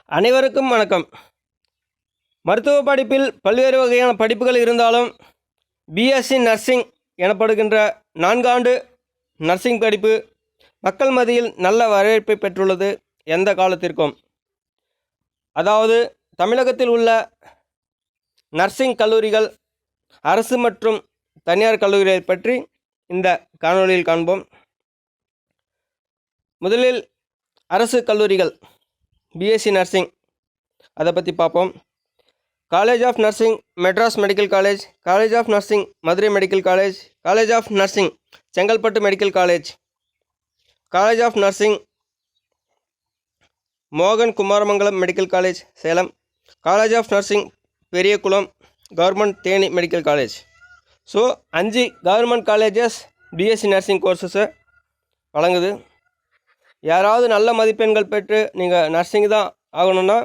அனைவருக்கும் வணக்கம். மருத்துவ படிப்பில் பல்வேறு வகையான படிப்புகள் இருந்தாலும் பிஎஸ்சி நர்சிங் எனப்படுகின்ற 4 ஆண்டு நர்சிங் படிப்பு மக்கள் மத்தியில் நல்ல வரவேற்பை பெற்றுள்ளது. எந்த காலத்திற்கும், அதாவது தமிழகத்தில் உள்ள நர்சிங் கல்லூரிகள், அரசு மற்றும் தனியார் கல்லூரிகளை பற்றி இந்த காணொளியில் காண்போம். முதலில் அரசு கல்லூரிகள் பிஎஸ்சி நர்சிங் அதை பற்றி பார்ப்போம். College of nursing Madras medical college, college of nursing Madurai medical college, college of nursing Chengalpattu medical college, college of nursing மோகன் Kumaramangalam medical college Salem, college of nursing Periyakulam government Theni medical college. So 5 government colleges BSc nursing கோர்சஸை வழங்குது. யாராவது நல்ல மதிப்பெண்கள் பெற்று நீங்கள் nursing தான் ஆகணும்னா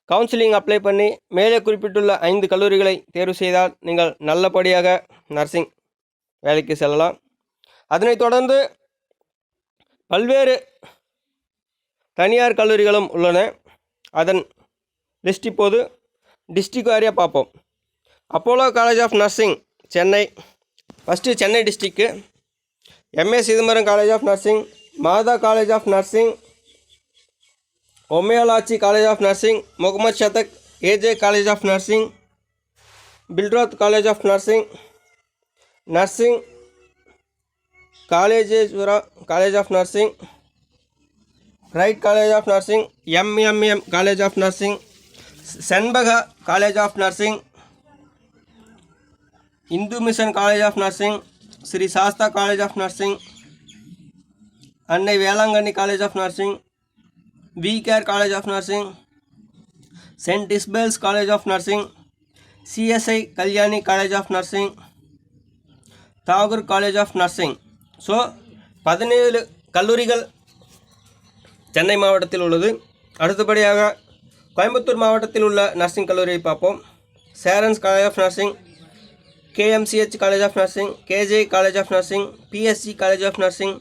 கவுன்சிலிங் அப்ளை பண்ணி மேலே குறிப்பிட்டுள்ள 5 கல்லூரிகளை தேர்வு செய்தால் நீங்கள் நல்லபடியாக நர்சிங் வேலைக்கு செல்லலாம். அதனைத் தொடர்ந்து பல்வேறு தனியார் கல்லூரிகளும் உள்ளன. அதன் லிஸ்ட் இப்போது டிஸ்ட்ரிக்ட் வாரியாக பார்ப்போம். Apollo college of nursing Chennai, first Chennai டிஸ்ட்ரிக்கு. MA Chidambaram college of nursing, Matha college of nursing, ஒமேலாச்சி college of nursing, Mohammed Sathak AJ college of nursing, Billroth college of nursing, nursing காலேஜேஸ்வரா college of nursing, right college of nursing, MMM college of nursing, Shenbaga college of nursing, Hindu mission college of nursing, Sri Sastha college of nursing, Annai Velankanni college of nursing, we care college of nursing, saint Isabel's college of nursing, CSI Kalyani college of nursing, Tagore college of nursing. So 17 கல்லூரிகள் சென்னை மாவட்டத்தில் உள்ளது. அடுத்தபடியாக கோயம்புத்தூர் மாவட்டத்தில் உள்ள nursing கல்லூரியை பார்ப்போம். Cheran's college of nursing, KMCH college of nursing, KJ college of nursing, PSC college of nursing,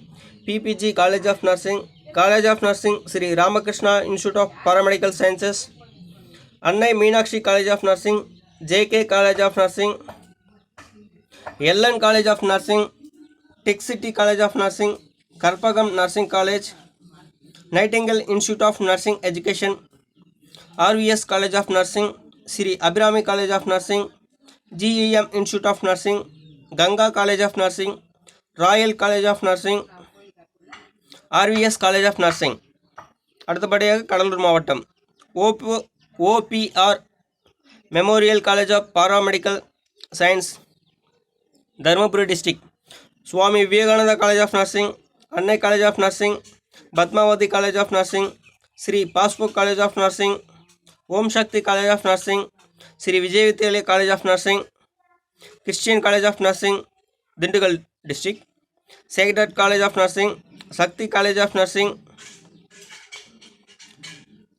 PPG college of nursing, college of nursing Sri Ramakrishna institute of paramedical sciences, Annai Meenakshi college of nursing, JK college of nursing, LN college of nursing, tech city college of nursing, Karpagam nursing college, Nightingale institute of nursing education, RVS college of nursing, Sri Abirami college of nursing, GEM institute of nursing, Ganga college of nursing, royal college of nursing, RVS college of nursing. அடுத்தபடியாக கடலூர் மாவட்டம் OPR memorial college of paramedical science Dharmapuri district, Swami Vivekananda college of nursing, Annai college of nursing, Padmavathi college of nursing, Sri பாஸ்போக் college of nursing, Om Sakthi college of nursing, Sri Vijay Vidyalaya college of nursing, Christian college of nursing Dindigul district, sacred college of nursing, Sakthi college of nursing,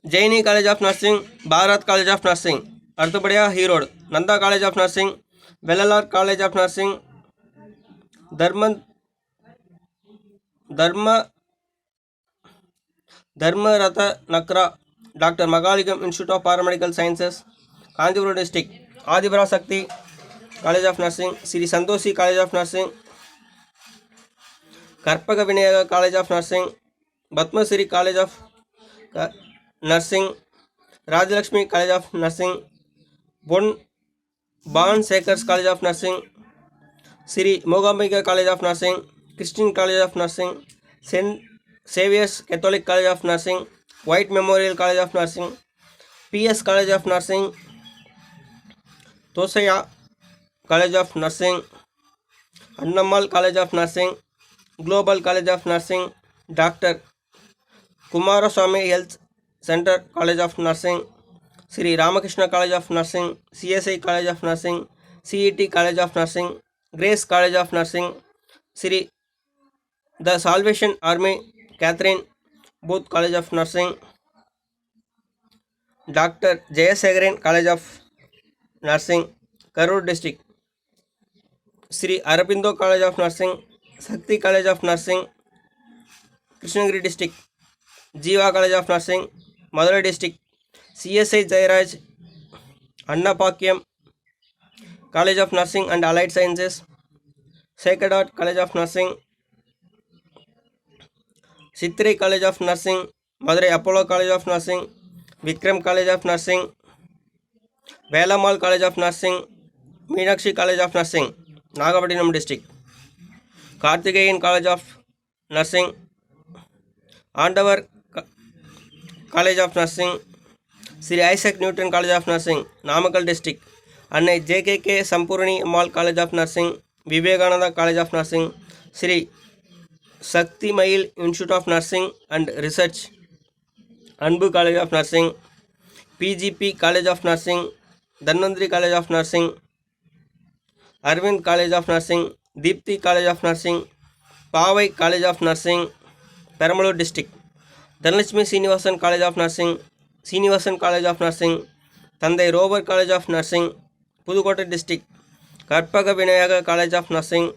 ஜெயினி college of nursing, Bharath college of nursing. அடுத்தபடியாக Erode Nanda college of nursing, Vallalar college of nursing, தர்மரத நக்ரா doctor Mahalingam institute of paramedical sciences Kanchipuram district, Adhiparasakthi college of nursing, Sri Santhoshi college of nursing, Karpaga Vinayaka college of nursing, Padmashree college of nursing, Rajalakshmi college of nursing, Bon Secours college of nursing, Sri Mookambika college of nursing, Christian college of nursing, saint Xavier's Catholic college of nursing, white memorial college of nursing, PS college of nursing, தோசையா college of nursing, Annammal college of nursing, global college of nursing, doctor Kumaraswamy health centre college of nursing, Sri Ramakrishna college of nursing, CSI college of nursing, CET college of nursing, grace college of nursing, Sri the Salvation Army Catherine Booth college of nursing, doctor Jayasekaran college of nursing Karur district, Sri Aurobindo college of nursing, Sakthi college of nursing Krishnagiri district, Jeeva college of nursing, Madurai district. CSI Jairaj Anna Pakyam College of Nursing and Allied Sciences. Sacred Heart College of Nursing. Chitri College of Nursing. Madurai Apollo College of Nursing. Vikram College of Nursing. Velamal College of Nursing. Meenakshi College of Nursing, Nagapattinam district. Karthikeyan College of Nursing. Andavar College of Nursing. Sri Isaac Newton College of Nursing, Namakkal district. Annai JKK Sampurni Mall College of Nursing. Vivekananda College of Nursing. Sri Sakti Mail Institute of Nursing and Research, Anbu College of Nursing. PGP College of Nursing. Dhanvantri College of Nursing. Arvind College of Nursing. Deepthi College of Nursing. Pavai College of Nursing, Perambalur district. Dhanlakshmi Srinivasan College of Nursing. Srinivasan College of Nursing. Thandai Rover College of Nursing, Pudukkottai district. Karpaga Vinayaga College of Nursing.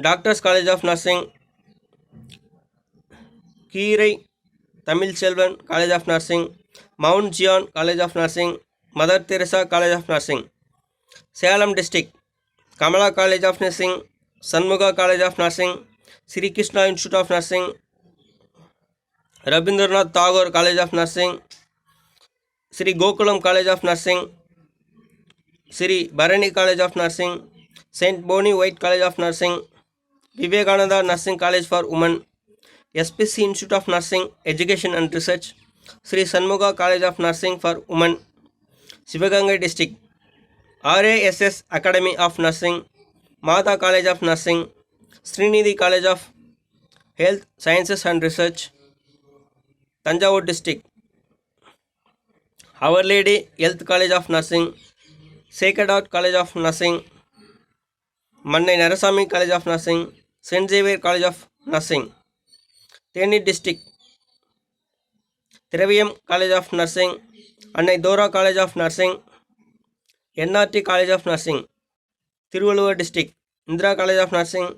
Doctors College of Nursing. Kirai Tamil Selvan College of Nursing. Mount Zion College of Nursing. Mother Teresa College of Nursing. Salem district. Kamala College of Nursing. Sanmuga College of Nursing. Sri Krishna Institute of Nursing. Rabindranath Tagore College of Nursing. Sri Gokulam College of Nursing. Sri Bharani College of Nursing. St. Bonnie White College of Nursing. Vivekananda Nursing College for Women. SPC Institute of Nursing, Education and Research. Sri Sanmuga College of Nursing for Women, Sivagangai district. RASS Academy of Nursing. Mata College of Nursing. Srinidhi College of Health Sciences and Research, Tanjavur district. Our Lady Health College of Nursing. Sacred Heart College of Nursing. Mannai Narasamy College of Nursing. St. Xavier College of Nursing, Theni district. Thiruviyam College of Nursing. Annai Dora College of Nursing. NRT College of Nursing, Tiruvallur district. Indira College of Nursing.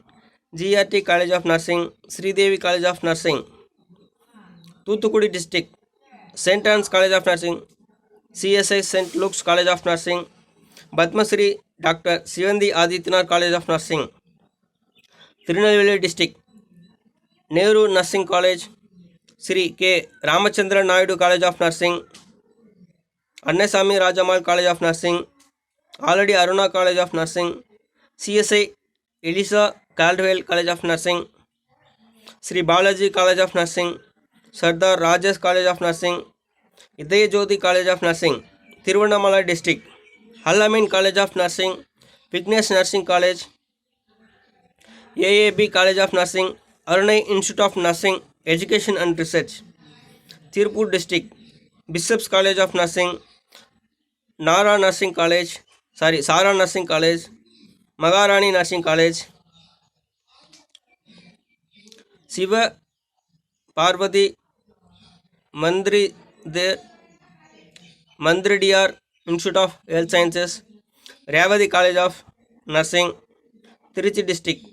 GRT College of Nursing. Sridevi College of Nursing, Thuthukudi district. St. Anne's College of Nursing. CSI St. Luke's College of Nursing. Padmasri Dr. Sivandi Adityanath College of Nursing, Tirunelveli district. Nehru Nursing College. Sri K. Ramachandra Naidu College of Nursing. Annasamy Rajamal College of Nursing. Already Aruna College of Nursing. CSI Elisa Caldwell College of Nursing. Sri Balaji College of Nursing. Sardar Rajesh College of Nursing. Idaya Jyoti College of Nursing, Tiruvannamalai district. Al-Amin College of Nursing. Vignesh Nursing College. AAB College of Nursing. Arunai Institute of Nursing, Education and Research, Tirupur district. Bishops College of Nursing. Sara Nursing College. Maharani Nursing College. Shiva Parvati Mandridiyar Institute of Health Sciences, Revati College of Nursing, Tiruchi district.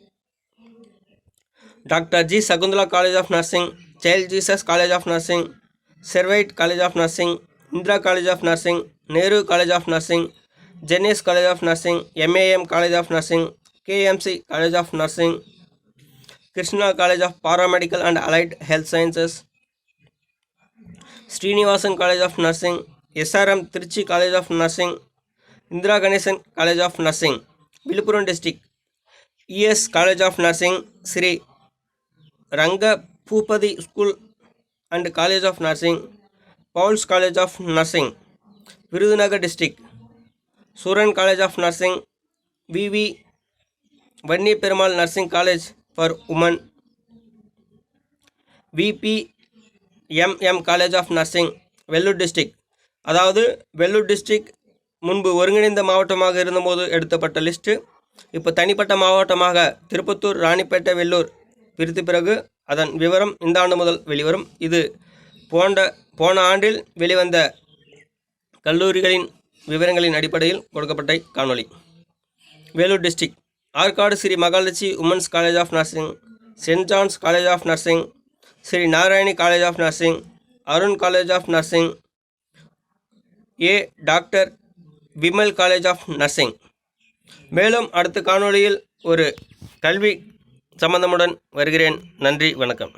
Dr. G. Sakunthala College of Nursing. Child Jesus College of Nursing. Servite College of Nursing. Indira College of Nursing. Nehru College of Nursing. Jennings College of Nursing. MAM College of Nursing. KMC College of Nursing. Krishna College of Paramedical and Allied Health Sciences. Srinivasan College of Nursing. SRM Trichy College of Nursing. Indira Ganesan College of Nursing, Viluppuram district. ES College of Nursing. Sri Ranga Pupadi School and College of Nursing. Paul's College of Nursing, Virudhunagar district. Suran College of Nursing. VV Vanni Perumal Nursing College for Women. VPMM College of Nursing, Vellore district. அதாவது Vellur district முன்பு ஒருங்கிணைந்த மாவட்டமாக இருந்தபோது எடுத்தப்பட்ட list இப்போ தனிப்பட்ட மாவட்டமாக திருப்பத்தூர், ராணிப்பேட்டை, வெள்ளூர் பிரித்த பிறகு அதன் விவரம் இந்த ஆண்டு முதல் வெளிவரும். இது போன ஆண்டில் வெளிவந்த கல்லூரிகளின் விவரங்களின் அடிப்படையில் கொடுக்கப்பட்ட காணொளி. Vellore district. Arcot Sri Mahalakshmi women's college of nursing, saint John's college of nursing, Sri Narayani college of nursing, Arun college of nursing, A doctor Vimal college of nursing. மேலும் அடுத்த காணொளியில் ஒரு கல்வி சம்பந்தமுடன் வருகிறேன். நன்றி, வணக்கம்.